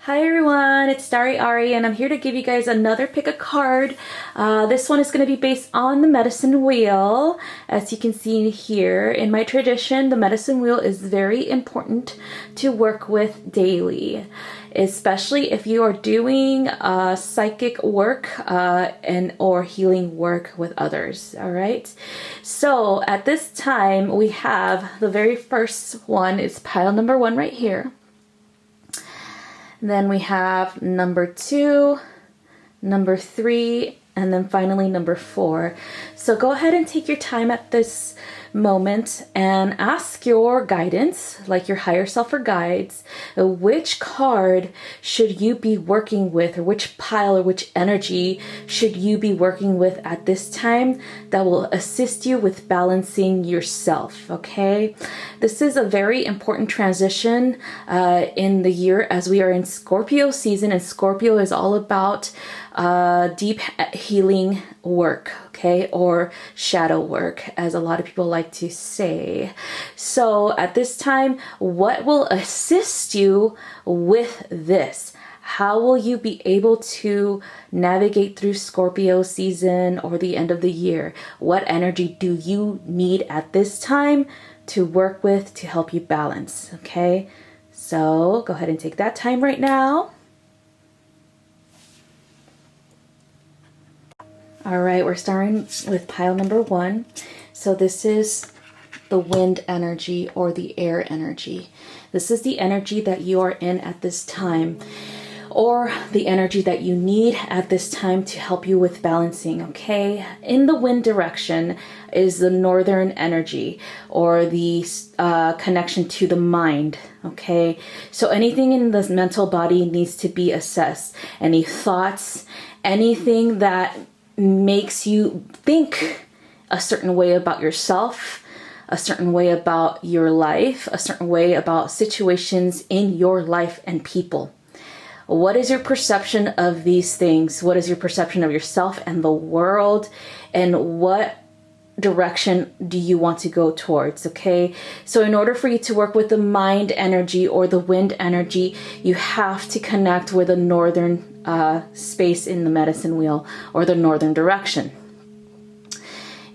Hi everyone, it's Starry Ari and I'm here to give you guys another pick a card. This one is going to be based on the medicine wheel. As you can see here, in my tradition, the medicine wheel is very important to work with daily, especially if you are doing psychic work or healing work with others. All right, so at this time we have the very first one is pile number 1 right here. Then we have number 2, number 3, and then finally number 4. So go ahead and take your time at this moment and ask your guidance, like your higher self or guides, which card should you be working with, or which pile or which energy should you be working with at this time that will assist you with balancing yourself, okay? This is a very important transition in the year as we are in Scorpio season, and Scorpio is all about deep healing work, okay, or shadow work, as a lot of people like to say. So at this time, what will assist you with this? How will you be able to navigate through Scorpio season or the end of the year? What energy do you need at this time to work with to help you balance? Okay, so go ahead and take that time right now. All right, we're starting with pile number 1. So this is the wind energy or the air energy. This is the energy that you are in at this time, or the energy that you need at this time to help you with balancing, okay? In the wind direction is the northern energy, or the connection to the mind, okay? So anything in the mental body needs to be assessed. Any thoughts, anything that makes you think a certain way about yourself, a certain way about your life, a certain way about situations in your life and people. What is your perception of these things? What is your perception of yourself and the world? And what direction do you want to go towards? Okay, so in order for you to work with the mind energy or the wind energy, you have to connect with the northern space in the medicine wheel, or the northern direction.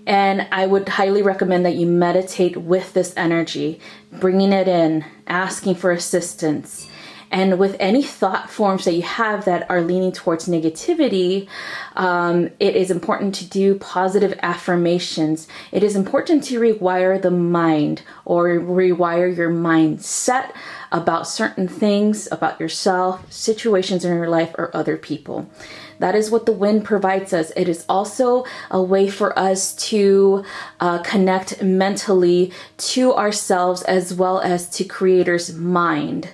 And I would highly recommend that you meditate with this energy, bringing it in, asking for assistance. And with any thought forms that you have that are leaning towards negativity, it is important to do positive affirmations. It is important to rewire the mind, or rewire your mindset about certain things, about yourself, situations in your life, or other people. That is what the wind provides us. It is also a way for us to connect mentally to ourselves as well as to Creator's mind.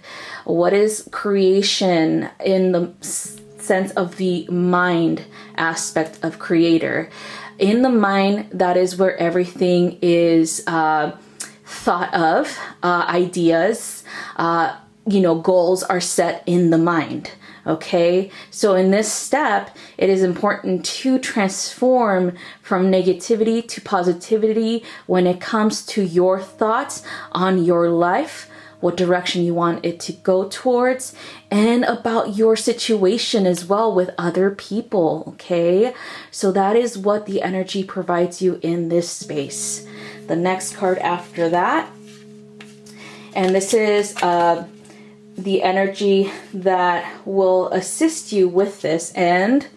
What is creation in the sense of the mind aspect of Creator? In the mind, that is where everything is thought of, ideas, goals are set in the mind. Okay, so in this step, it is important to transform from negativity to positivity when it comes to your thoughts on your life, what direction you want it to go towards, and about your situation as well with other people. Okay, so that is what the energy provides you in this space. The next card after that, and this is the energy that will assist you with this, and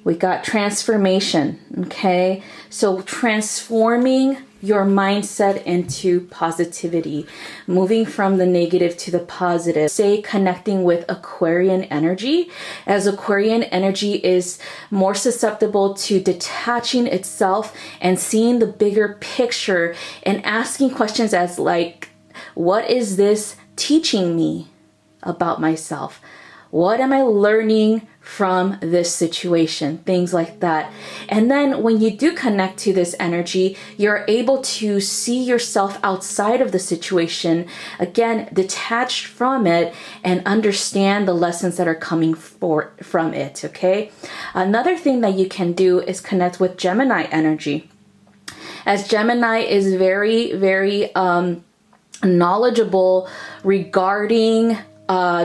we got transformation. Okay, so transforming your mindset into positivity, moving from the negative to the positive. Say connecting with Aquarian energy, as Aquarian energy is more susceptible to detaching itself and seeing the bigger picture and asking questions as like, what is this teaching me about myself? What am I learning from this situation? Things like that. And then when you do connect to this energy, you're able to see yourself outside of the situation, again, detached from it, and understand the lessons that are coming from it, okay? Another thing that you can do is connect with Gemini energy, as Gemini is very, very knowledgeable regarding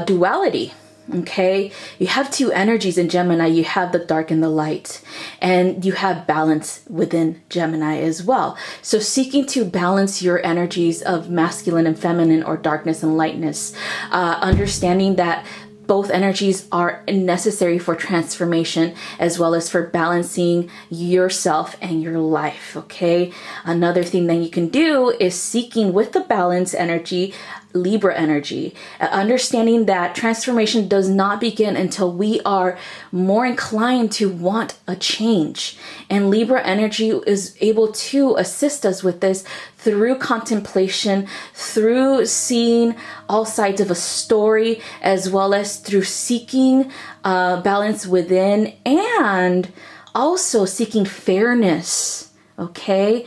duality. Okay, you have two energies in Gemini. You have the dark and the light, and you have balance within Gemini as well. So seeking to balance your energies of masculine and feminine, or darkness and lightness, understanding that both energies are necessary for transformation, as well as for balancing yourself and your life. Okay, another thing that you can do is seeking with the balance energy, Libra energy, understanding that transformation does not begin until we are more inclined to want a change. And Libra energy is able to assist us with this through contemplation, through seeing all sides of a story, as well as through seeking balance within, and also seeking fairness, okay?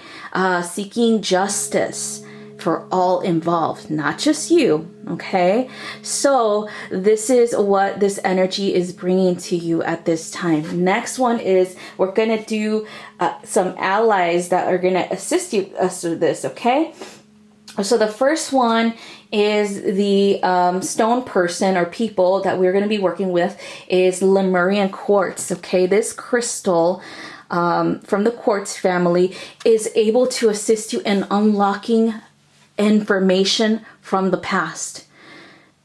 Seeking justice for all involved, not just you, okay? So this is what this energy is bringing to you at this time. Next one is, we're gonna do some allies that are gonna assist us with this, okay? So the first one is the stone person or people that we're gonna be working with is Lemurian quartz, okay? This crystal from the quartz family is able to assist you in unlocking information from the past,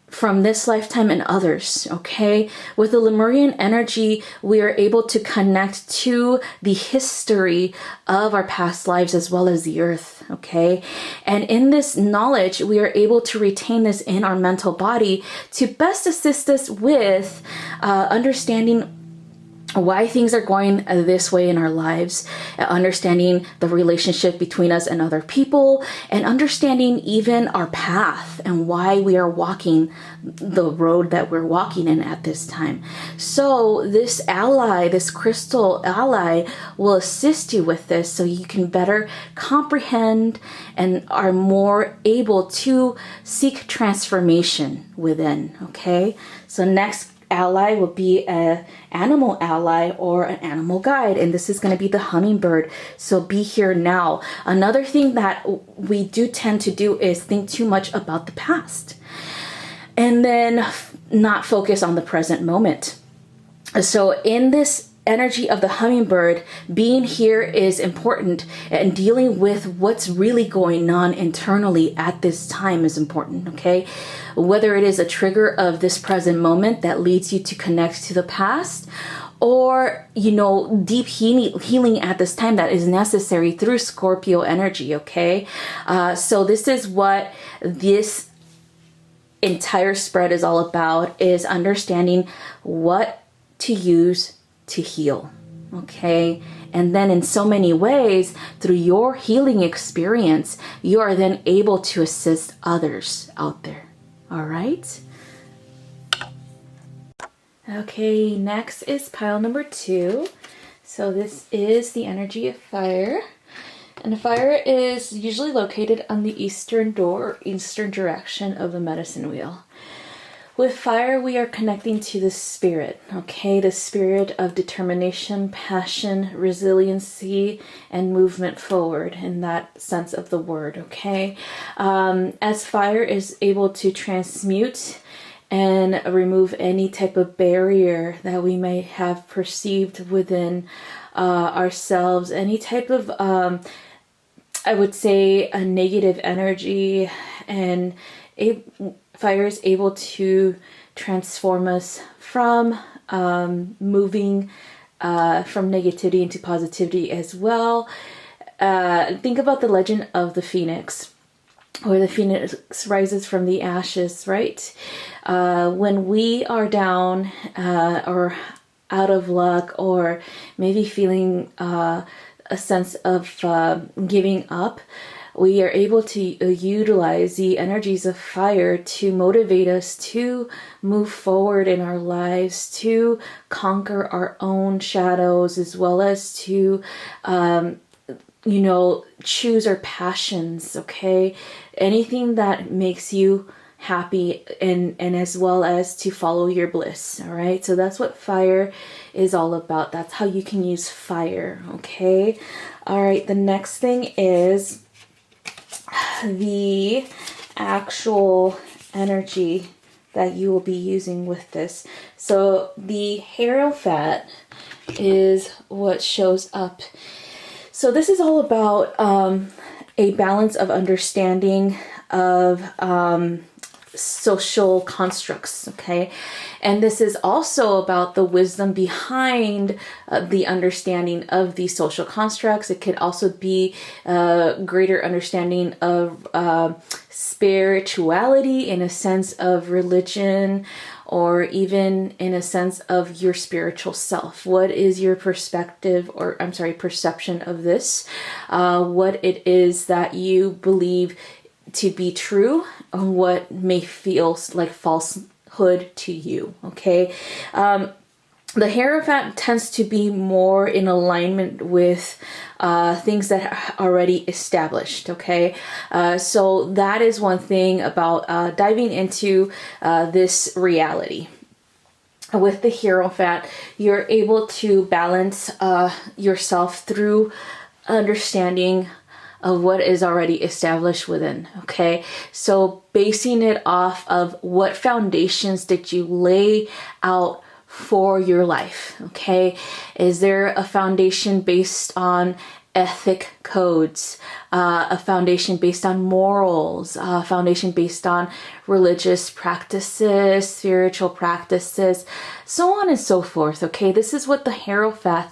from this lifetime and others, okay? With the Lemurian energy, we are able to connect to the history of our past lives as well as the earth, okay? And in this knowledge, we are able to retain this in our mental body to best assist us with understanding why things are going this way in our lives, understanding the relationship between us and other people, and understanding even our path and why we are walking the road that we're walking in at this time. So this ally, this crystal ally, will assist you with this so you can better comprehend and are more able to seek transformation within, okay? So next ally will be an animal ally or an animal guide, and this is going to be the hummingbird. So be here now. Another thing that we do tend to do is think too much about the past and then not focus on the present moment. So in this energy of the hummingbird, being here is important, and dealing with what's really going on internally at this time is important, okay? Whether it is a trigger of this present moment that leads you to connect to the past, or, you know, deep healing at this time that is necessary through Scorpio energy, okay? So this is what this entire spread is all about, is understanding what to use to heal, okay? And then in so many ways, through your healing experience, you are then able to assist others out there. All right? Okay, next is pile number 2. So this is the energy of fire. And fire is usually located on the eastern door or eastern direction of the medicine wheel. With fire, we are connecting to the spirit, okay? The spirit of determination, passion, resiliency, and movement forward in that sense of the word, okay? As fire is able to transmute and remove any type of barrier that we may have perceived within ourselves, any type of, I would say, a negative energy, and fire is able to transform us from moving from negativity into positivity as well. Think about the legend of the phoenix, where the phoenix rises from the ashes, right? When we are down or out of luck, or maybe feeling a sense of giving up, we are able to utilize the energies of fire to motivate us to move forward in our lives, to conquer our own shadows, as well as to, choose our passions, okay? Anything that makes you happy, and as well as to follow your bliss, all right? So that's what fire is all about. That's how you can use fire, okay? All right, the next thing is the actual energy that you will be using with this. So the Hierophant is what shows up. So this is all about a balance of understanding of social constructs, okay? And this is also about the wisdom behind the understanding of these social constructs. It could also be greater understanding of spirituality in a sense of religion, or even in a sense of your spiritual self. What is your perspective, or perception of this? What it is that you believe to be true, and what may feel like falsehood to you, okay? The Hierophant tends to be more in alignment with things that are already established, okay? So that is one thing about diving into this reality. With the Hierophant, you're able to balance yourself through understanding of what is already established within, okay? So basing it off of what foundations did you lay out for your life, okay? Is there a foundation based on ethic codes, a foundation based on morals, a foundation based on religious practices, spiritual practices, so on and so forth, okay? This is what the Hierophant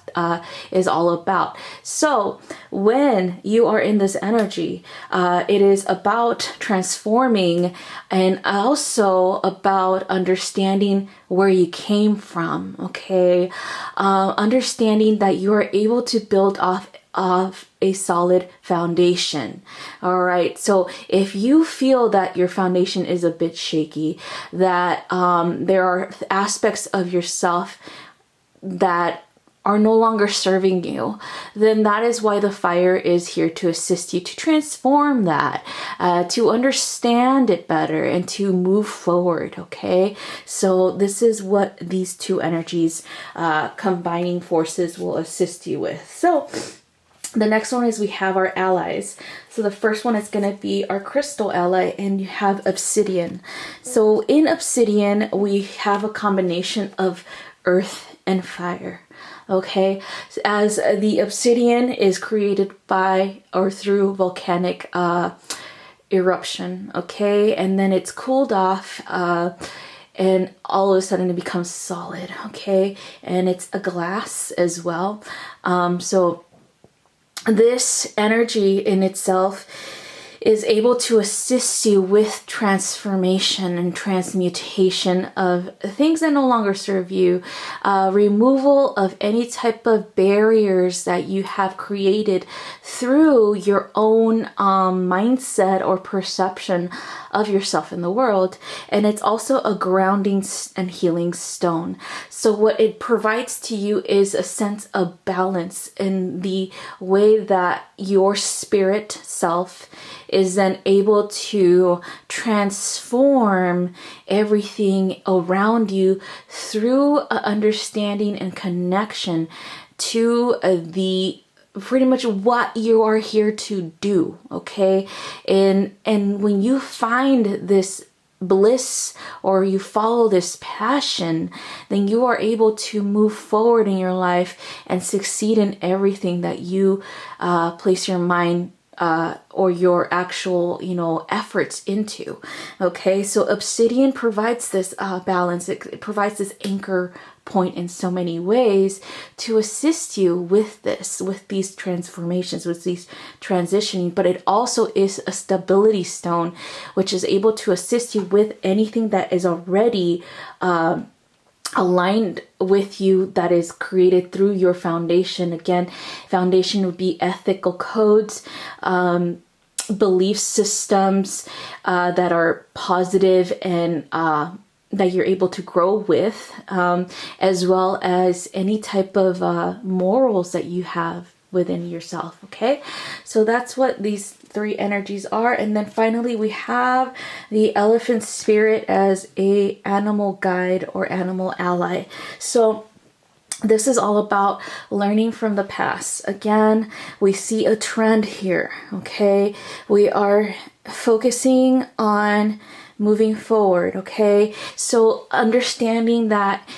is all about. So when you are in this energy, it is about transforming and also about understanding where you came from, okay? Understanding that you are able to build off of a solid foundation. All right. So if you feel that your foundation is a bit shaky, that there are aspects of yourself that are no longer serving you, then that is why the fire is here to assist you to transform that, to understand it better and to move forward. Okay. So this is what these two energies combining forces will assist you with. So the next one is we have our allies. So the first one is going to be our crystal ally, and you have obsidian. So in obsidian, we have a combination of earth and fire. Okay, as the obsidian is created by or through volcanic eruption. Okay, and then it's cooled off. And all of a sudden it becomes solid. Okay, and it's a glass as well. So this energy in itself is able to assist you with transformation and transmutation of things that no longer serve you, removal of any type of barriers that you have created through your own mindset or perception of yourself in the world. And it's also a grounding and healing stone. So what it provides to you is a sense of balance in the way that your spirit self is then able to transform everything around you through understanding and connection to the pretty much what you are here to do. Okay, and when you find this bliss or you follow this passion, then you are able to move forward in your life and succeed in everything that you place your mind or your actual, efforts into. Okay, so obsidian provides this balance. It provides this anchor point in so many ways to assist you with these transformations, with these transitioning. But it also is a stability stone, which is able to assist you with anything that is already aligned with you, that is created through your foundation. Again, foundation would be ethical codes, belief systems that are positive and that you're able to grow with, as well as any type of morals that you have within yourself. Okay, so that's what these three energies are. And then finally we have the elephant spirit as a animal guide or animal ally. So this is all about learning from the past. Again, we see a trend here. Okay, we are focusing on moving forward, okay? So understanding that,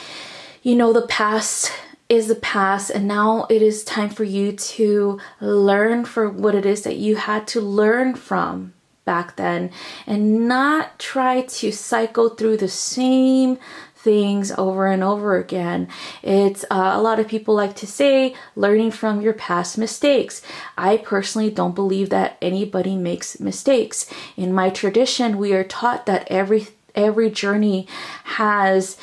the past is the past, and now it is time for you to learn for what it is that you had to learn from back then, and not try to cycle through the same things over and over again. It's a lot of people like to say learning from your past mistakes. I personally don't believe that anybody makes mistakes. In my tradition, we are taught that every journey has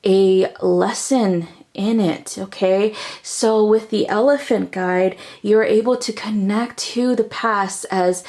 a lesson in it, okay? So with the elephant guide, you're able to connect to the past, as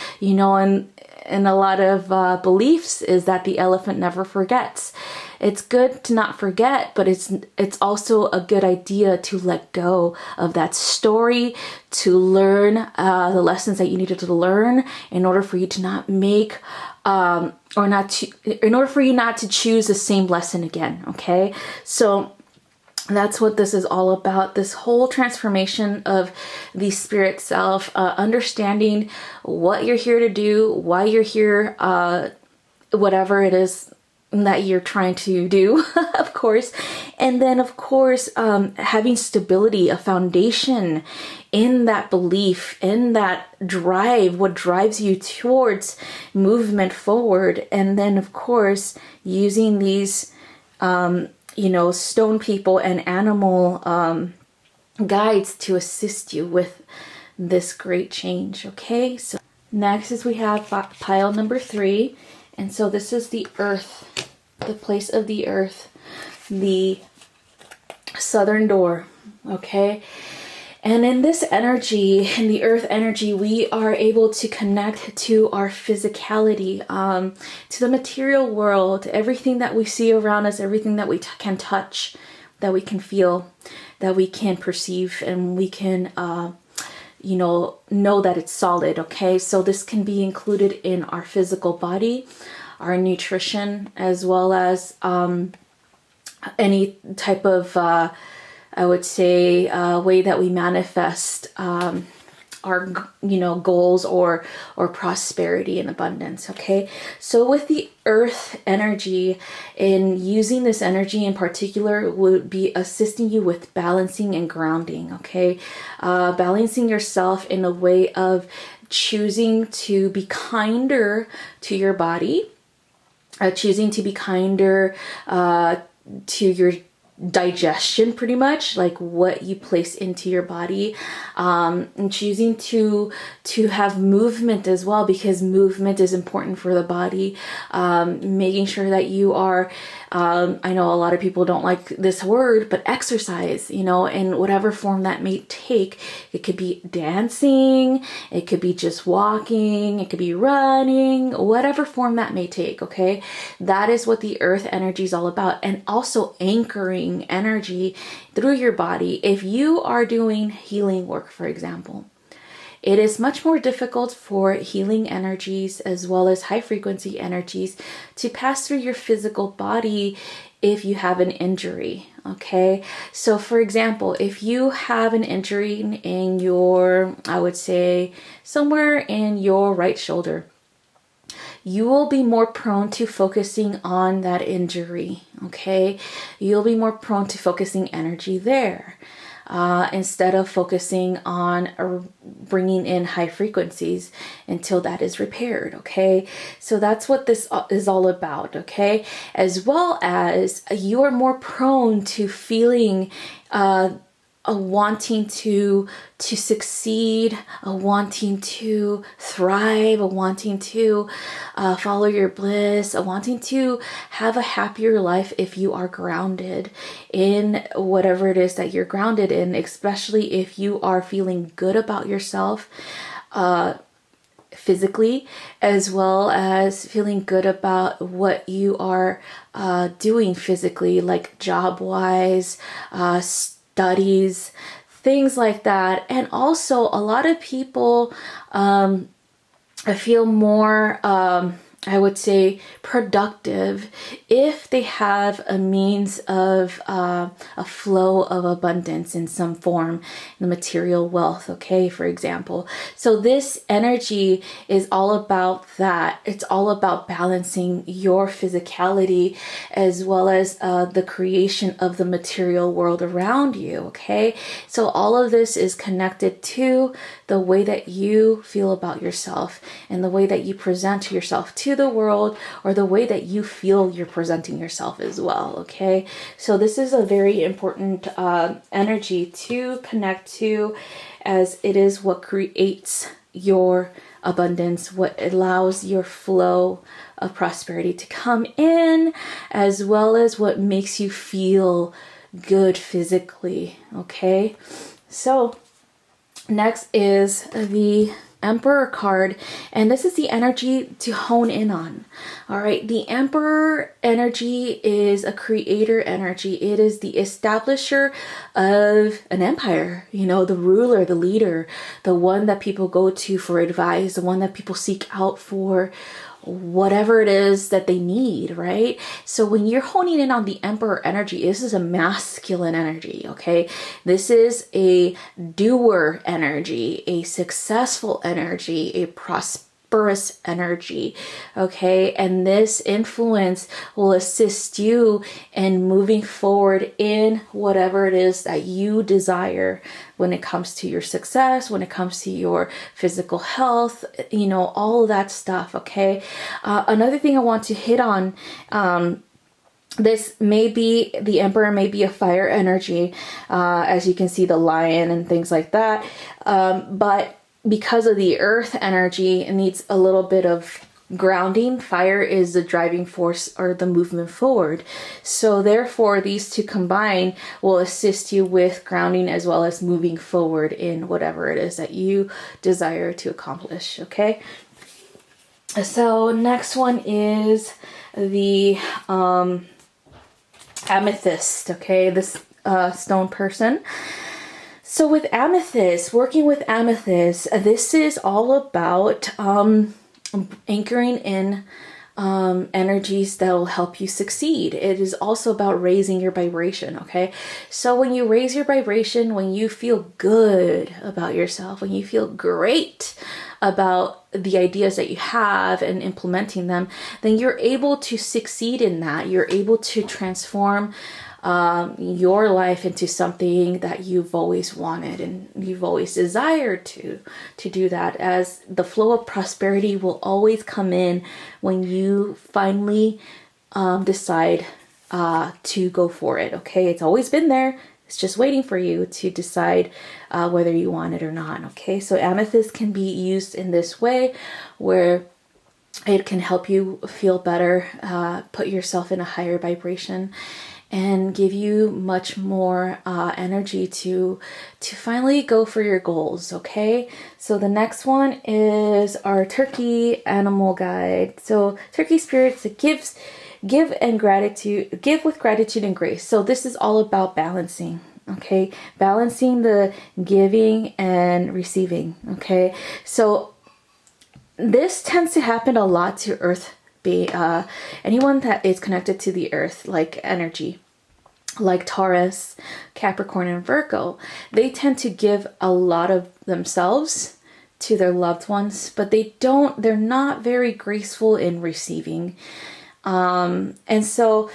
and a lot of beliefs is that the elephant never forgets. It's good to not forget, but it's also a good idea to let go of that story, to learn the lessons that you needed to learn in order for you to not make in order for you not to choose the same lesson again. Okay, so that's what this is all about. This whole transformation of the spirit self, understanding what you're here to do, why you're here, whatever it is that you're trying to do, of course. And then, of course, having stability, a foundation in that belief, in that drive, what drives you towards movement forward. And then, of course, using these stone people and animal guides to assist you with this great change. Okay, so next is we have pile number 3. And so this is the earth, the place of the earth, the southern door. Okay. And in this energy, in the earth energy, we are able to connect to our physicality, to the material world, everything that we see around us, everything that we can touch, that we can feel, that we can perceive, and we can, know that it's solid. Okay. So this can be included in our physical body, our nutrition, as well as, any type of, I would say, way that we manifest our goals or prosperity and abundance. Okay, so with the earth energy, and using this energy in particular would be assisting you with balancing and grounding. Okay, balancing yourself in a way of choosing to be kinder to your body, choosing to be kinder to your digestion, pretty much, like what you place into your body, and choosing to have movement as well, because movement is important for the body. Making sure that you are, I know a lot of people don't like this word, but exercise, in whatever form that may take. It could be dancing, it could be just walking, it could be running, whatever form that may take. Okay, that is what the earth energy is all about. And also anchoring energy through your body. If you are doing healing work, for example, it is much more difficult for healing energies as well as high frequency energies to pass through your physical body if you have an injury. Okay, so for example, if you have an injury in your, I would say somewhere in your right shoulder, you will be more prone to focusing on that injury. Okay, you'll be more prone to focusing energy there, instead of focusing on bringing in high frequencies until that is repaired. Okay, so that's what this is all about. Okay, as well as you are more prone to feeling a wanting to succeed, a wanting to thrive, a wanting to follow your bliss, a wanting to have a happier life if you are grounded in whatever it is that you're grounded in, especially if you are feeling good about yourself physically, as well as feeling good about what you are doing physically, like job-wise, studies, things like that. And also a lot of people feel more, I would say, productive if they have a means of a flow of abundance in some form, the material wealth, okay, for example. So this energy is all about that. It's all about balancing your physicality as well as the creation of the material world around you, okay? So all of this is connected to the way that you feel about yourself and the way that you present yourself to the world, or the way that you feel you're presenting yourself as well, okay? So this is a very important energy to connect to, as it is what creates your abundance, what allows your flow of prosperity to come in, as well as what makes you feel good physically, okay? So next is the Emperor card, and this is the energy to hone in on. All right, the Emperor energy is a creator energy. It is the establisher of an empire, you know, the ruler, the leader, the one that people go to for advice, the one that people seek out for whatever it is that they need, right? So when you're honing in on the Emperor energy, this is a masculine energy, okay? This is a doer energy, a successful energy, a prosperous energy, okay? And this influence will assist you in moving forward in whatever it is that you desire when it comes to your success, when it comes to your physical health, you know, all of that stuff, okay? Another thing I want to hit on, this may be, the Emperor may be a fire energy, as you can see the lion and things like that, but because of the earth energy, it needs a little bit of grounding. Fire is the driving force or the movement forward. So therefore, these two combined will assist you with grounding as well as moving forward in whatever it is that you desire to accomplish, okay? So next one is the amethyst, okay? This stone person. So with amethyst, working with amethyst, this is all about anchoring in energies that will help you succeed. It is also about raising your vibration, okay? So when you raise your vibration, when you feel good about yourself, when you feel great about the ideas that you have and implementing them, then you're able to succeed in that. You're able to transform your life into something that you've always wanted and you've always desired to do that, as the flow of prosperity will always come in when you finally decide to go for it, okay? It's always been there. It's just waiting for you to decide whether you want it or not, okay? So amethyst can be used in this way where it can help you feel better, put yourself in a higher vibration, and give you much more energy to finally go for your goals, okay? So the next one is our turkey animal guide. So turkey spirits, it give and gratitude, give with gratitude and grace. So this is all about balancing, okay? Balancing the giving and receiving, okay? So this tends to happen a lot to earth anyone that is connected to the earth, like energy, like Taurus, Capricorn, and Virgo. They tend to give a lot of themselves to their loved ones, but they're not very graceful in receiving. And so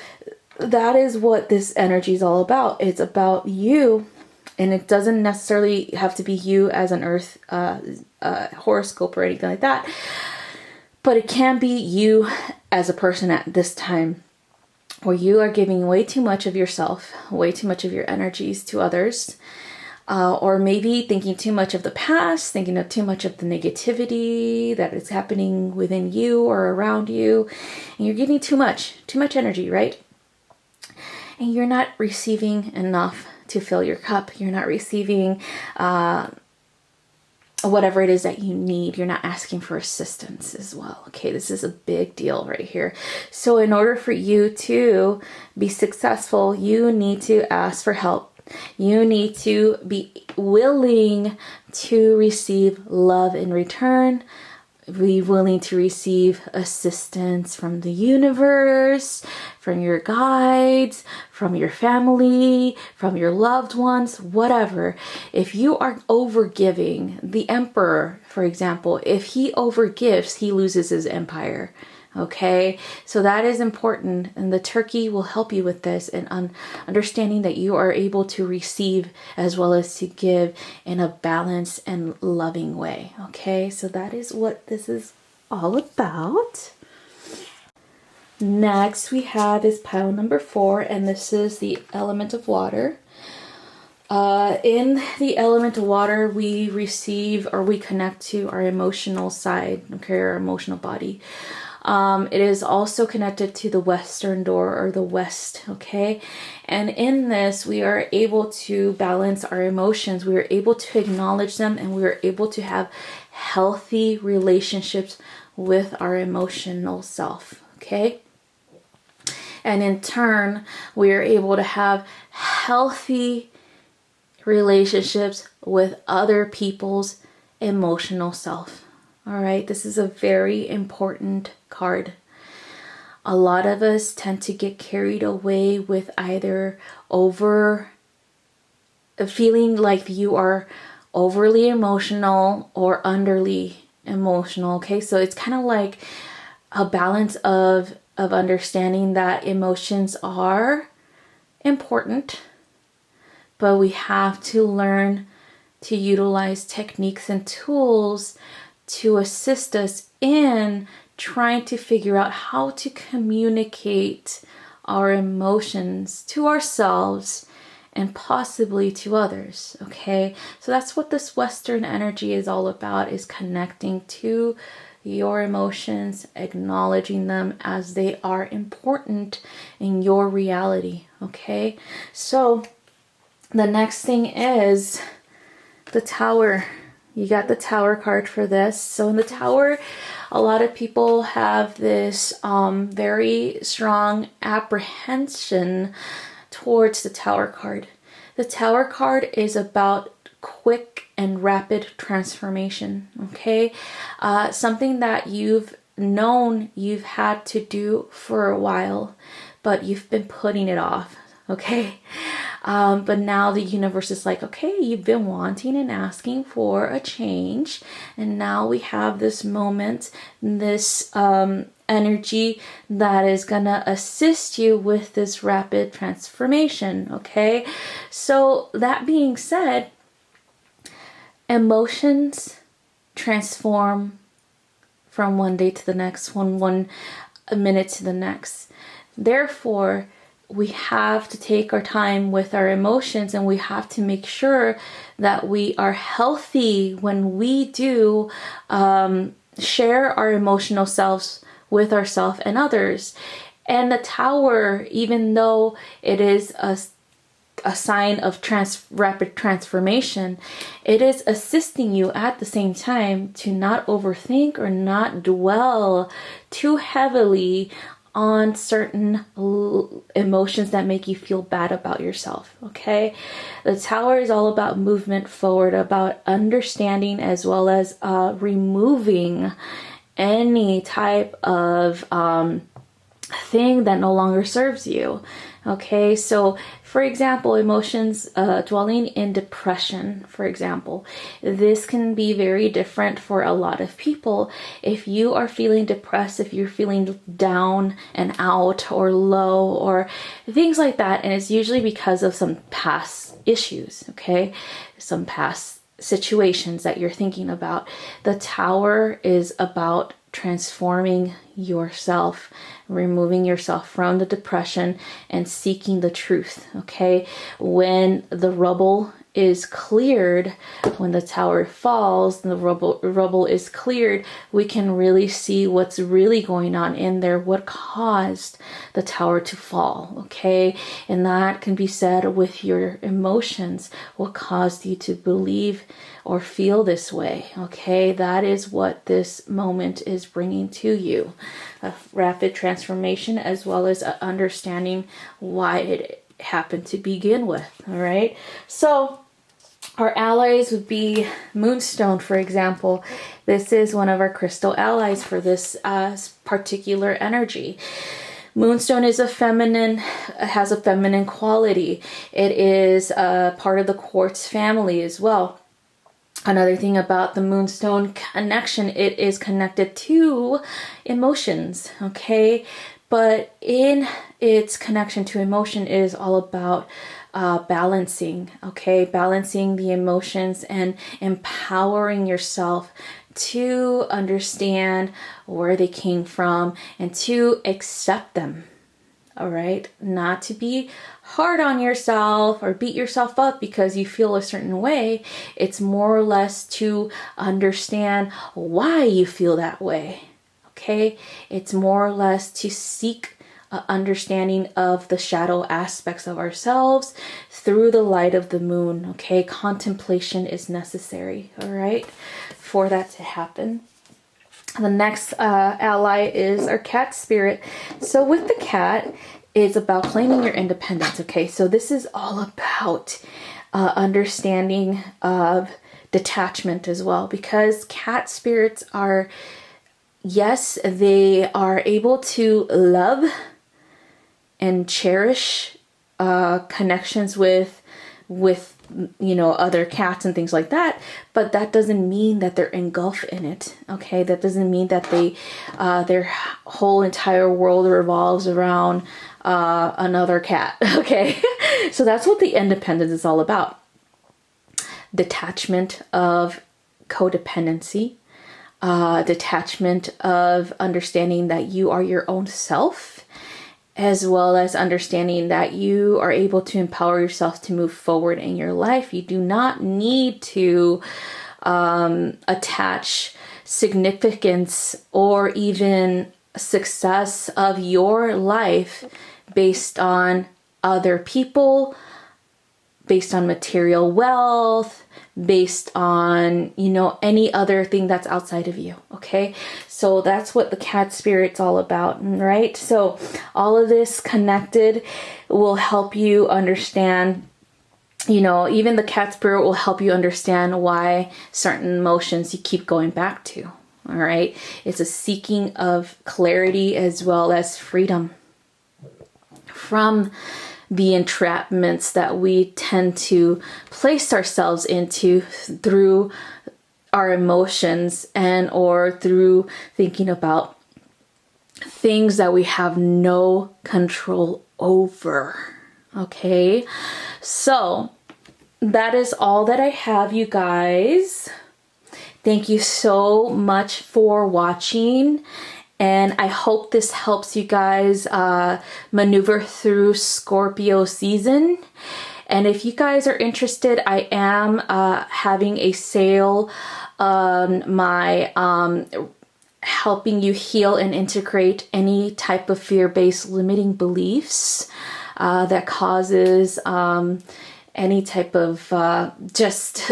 that is what this energy is all about. It's about you, and it doesn't necessarily have to be you as an earth horoscope or anything like that. But it can be you as a person at this time where you are giving way too much of yourself, way too much of your energies to others, or maybe thinking too much of the past, thinking of too much of the negativity that is happening within you or around you, and you're giving too much energy, right? And you're not receiving enough to fill your cup. You're not receiving whatever it is that you need. You're not asking for assistance as well. Okay, this is a big deal right here. So in order for you to be successful, you need to ask for help. You need to be willing to receive love in return, Be willing to receive assistance from the universe, from your guides, from your family, from your loved ones, whatever. If you are overgiving, the emperor, for example, if he overgives, he loses his empire. Okay, so that is important, and the turkey will help you with this and understanding that you are able to receive as well as to give in a balanced and loving way. Okay, so that is what this is all about. Next, we have is pile number 4, and this is the element of water. In the element of water, we receive or we connect to our emotional side, okay, our emotional body. It is also connected to the western door or the west, okay? And in this, we are able to balance our emotions. We are able to acknowledge them, and we are able to have healthy relationships with our emotional self, okay? And in turn, we are able to have healthy relationships with other people's emotional self. All right, this is a very important card. A lot of us tend to get carried away with either feeling like you are overly emotional or underly emotional. Okay, so it's kind of like a balance of understanding that emotions are important, but we have to learn to utilize techniques and tools to assist us in trying to figure out how to communicate our emotions to ourselves and possibly to others. Okay, so that's what this Western energy is all about, is connecting to your emotions, acknowledging them as they are important in your reality. Okay, so the next thing is the Tower. You got the Tower card for this. So in the Tower, a lot of people have this very strong apprehension towards the Tower card. The Tower card is about quick and rapid transformation, okay? Something that you've known you've had to do for a while, but you've been putting it off, okay? But now the universe is like, okay, you've been wanting and asking for a change, and now we have this moment, this energy that is gonna assist you with this rapid transformation, okay? So that being said, emotions transform from one day to the next, one minute to the next. Therefore, we have to take our time with our emotions, and we have to make sure that we are healthy when we do share our emotional selves with ourselves and others. And the Tower, even though it is a sign of rapid transformation, it is assisting you at the same time to not overthink or not dwell too heavily on certain emotions that make you feel bad about yourself, okay? The Tower is all about movement forward, about understanding as well as removing any type of thing that no longer serves you, okay? So for example, emotions dwelling in depression, for example, this can be very different for a lot of people. If you are feeling depressed, if you're feeling down and out or low or things like that, and it's usually because of some past issues, okay? Some past situations that you're thinking about. The Tower is about transforming yourself, removing yourself from the depression and seeking the truth, okay? When the rubble is cleared, when the Tower falls, the rubble is cleared, we can really see what's really going on in there, what caused the Tower to fall, okay? And that can be said with your emotions, what caused you to believe or feel this way, okay? That is what this moment is bringing to you. A rapid transformation as well as understanding why it happened to begin with, all right? So Our allies would be Moonstone, for example. This is one of our crystal allies for this particular energy. Moonstone is has a feminine quality. It is part of the quartz family as well. Another thing about the Moonstone connection, it is connected to emotions, okay? But in its connection to emotion, it is all about balancing, okay? Balancing the emotions and empowering yourself to understand where they came from and to accept them. All right, not to be hard on yourself or beat yourself up because you feel a certain way. It's more or less to understand why you feel that way. Okay, it's more or less to seek an understanding of the shadow aspects of ourselves through the light of the moon. Okay, contemplation is necessary. All right, for that to happen. The next ally is our cat spirit. So with the cat, it's about claiming your independence. Okay, so this is all about understanding of detachment as well, because cat spirits are, yes, they are able to love and cherish connections with other cats and things like that, but that doesn't mean that they're engulfed in it. Okay, that doesn't mean that they their whole entire world revolves around another cat. Okay, so that's what the independence is all about. Detachment of codependency, detachment of understanding that you are your own self, as well as understanding that you are able to empower yourself to move forward in your life. You do not need to attach significance or even success of your life based on other people, based on material wealth, based on, any other thing that's outside of you. Okay. So that's what the cat spirit's all about, right? So all of this connected will help you understand, even the cat spirit will help you understand why certain emotions you keep going back to. All right. It's a seeking of clarity as well as freedom from the entrapments that we tend to place ourselves into through our emotions and or through thinking about things that we have no control over. Okay, so that is all that I have, you guys. Thank you so much for watching. And I hope this helps you guys maneuver through Scorpio season. And if you guys are interested, I am having a sale on my helping you heal and integrate any type of fear-based limiting beliefs that causes any type of just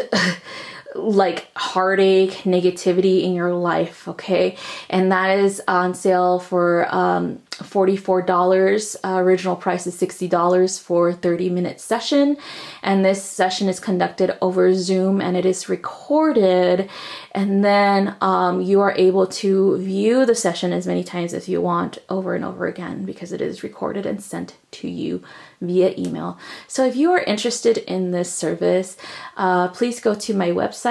like heartache, negativity in your life, okay? And that is on sale for $44. Original price is $60 for a 30-minute session. And this session is conducted over Zoom and it is recorded. And then you are able to view the session as many times as you want over and over again because it is recorded and sent to you via email. So if you are interested in this service, please go to my website,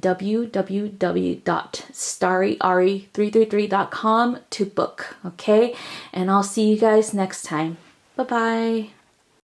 www.starryari333.com to book, okay? And I'll see you guys next time. Bye-bye.